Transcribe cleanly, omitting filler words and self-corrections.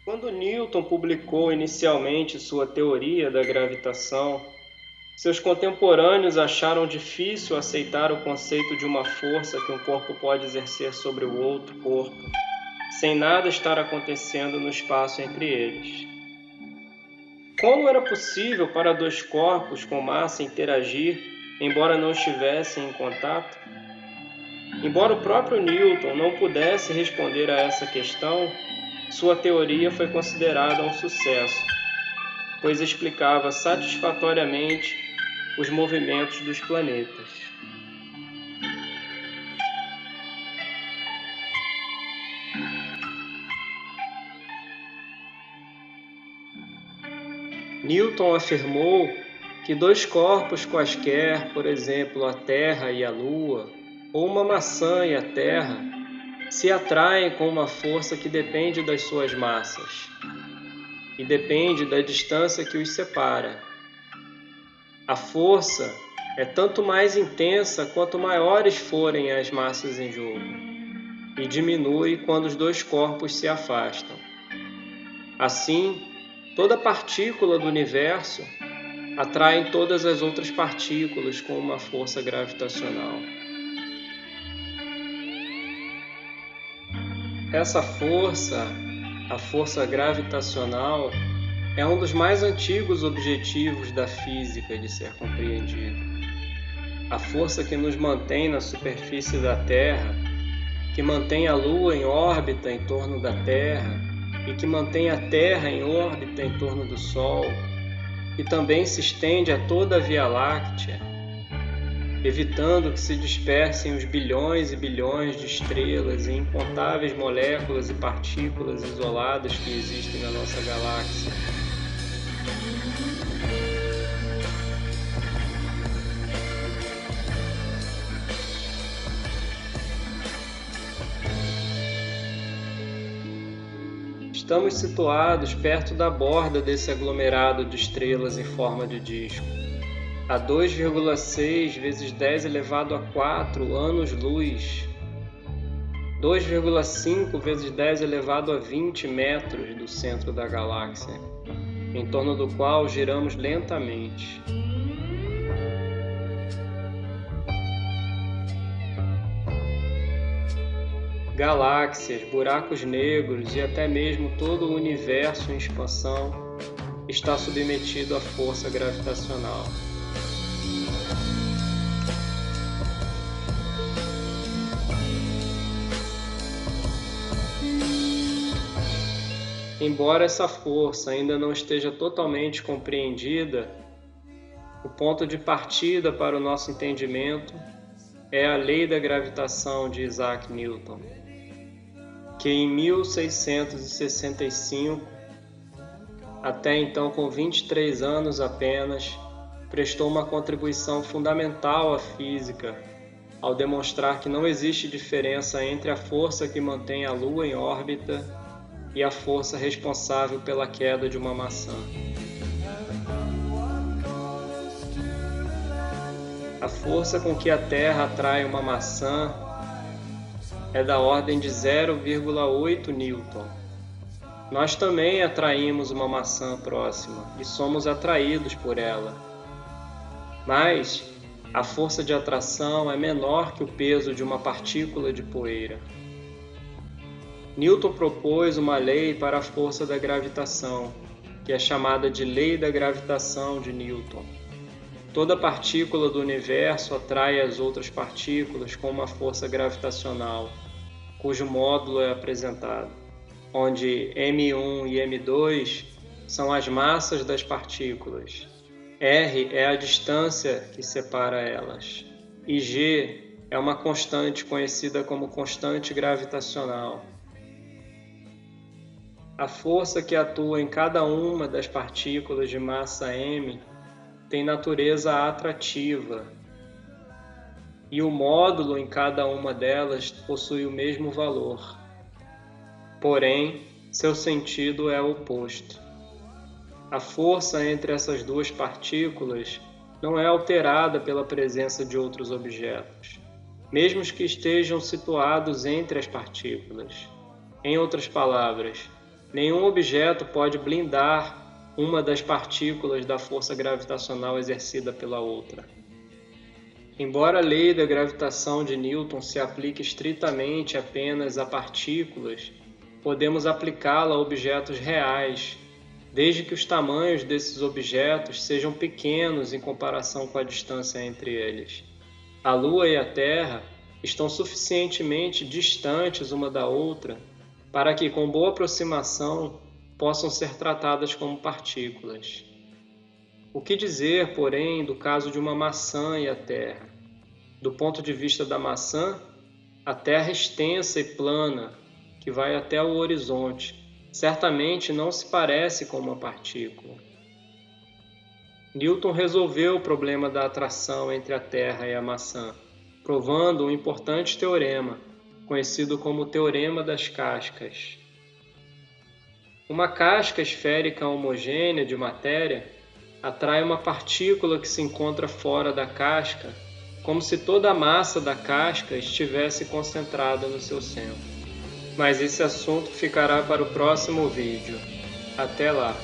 Quando Newton publicou inicialmente sua teoria da gravitação, seus contemporâneos acharam difícil aceitar o conceito de uma força que um corpo pode exercer sobre o outro corpo, sem nada estar acontecendo no espaço entre eles. Como era possível para dois corpos com massa interagir, embora não estivessem em contato? Embora o próprio Newton não pudesse responder a essa questão, sua teoria foi considerada um sucesso, pois explicava satisfatoriamente os movimentos dos planetas. Newton afirmou que dois corpos quaisquer, por exemplo, a Terra e a Lua, ou uma maçã e a Terra, se atraem com uma força que depende das suas massas e depende da distância que os separa. A força é tanto mais intensa quanto maiores forem as massas em jogo, e diminui quando os dois corpos se afastam. Assim, toda partícula do universo atrai todas as outras partículas com uma força gravitacional. Essa força, a força gravitacional, é um dos mais antigos objetivos da física de ser compreendido. A força que nos mantém na superfície da Terra, que mantém a Lua em órbita em torno da Terra e que mantém a Terra em órbita em torno do Sol, e também se estende a toda a Via Láctea, evitando que se dispersem os bilhões e bilhões de estrelas e incontáveis moléculas e partículas isoladas que existem na nossa galáxia. Estamos situados perto da borda desse aglomerado de estrelas em forma de disco, a 2,6 vezes 10 elevado a 4 anos-luz, 2,5 vezes 10 elevado a 20 metros do centro da galáxia, em torno do qual giramos lentamente. Galáxias, buracos negros e até mesmo todo o universo em expansão está submetido à força gravitacional. Embora essa força ainda não esteja totalmente compreendida, o ponto de partida para o nosso entendimento é a lei da gravitação de Isaac Newton, que em 1665, até então com 23 anos apenas, prestou uma contribuição fundamental à física ao demonstrar que não existe diferença entre a força que mantém a Lua em órbita e a força responsável pela queda de uma maçã. A força com que a Terra atrai uma maçã é da ordem de 0,8 Newton. Nós também atraímos uma maçã próxima e somos atraídos por ela. Mas a força de atração é menor que o peso de uma partícula de poeira. Newton propôs uma lei para a força da gravitação, que é chamada de Lei da Gravitação de Newton. Toda partícula do universo atrai as outras partículas com uma força gravitacional, cujo módulo é apresentado, onde m1 e m2 são as massas das partículas, r é a distância que separa elas, e g é uma constante conhecida como constante gravitacional. A força que atua em cada uma das partículas de massa m tem natureza atrativa, e o módulo em cada uma delas possui o mesmo valor. Porém, seu sentido é oposto. A força entre essas duas partículas não é alterada pela presença de outros objetos, mesmo os que estejam situados entre as partículas. Em outras palavras, Nenhum objeto pode blindar uma das partículas da força gravitacional exercida pela outra. Embora a lei da gravitação de Newton se aplique estritamente apenas a partículas, podemos aplicá-la a objetos reais, desde que os tamanhos desses objetos sejam pequenos em comparação com a distância entre eles. A Lua e a Terra estão suficientemente distantes uma da outra para que, com boa aproximação, possam ser tratadas como partículas. O que dizer, porém, do caso de uma maçã e a Terra? Do ponto de vista da maçã, a Terra extensa e plana, que vai até o horizonte, certamente não se parece com uma partícula. Newton resolveu o problema da atração entre a Terra e a maçã, provando um importante teorema, conhecido como o Teorema das Cascas. Uma casca esférica homogênea de matéria atrai uma partícula que se encontra fora da casca, como se toda a massa da casca estivesse concentrada no seu centro. Mas esse assunto ficará para o próximo vídeo. Até lá!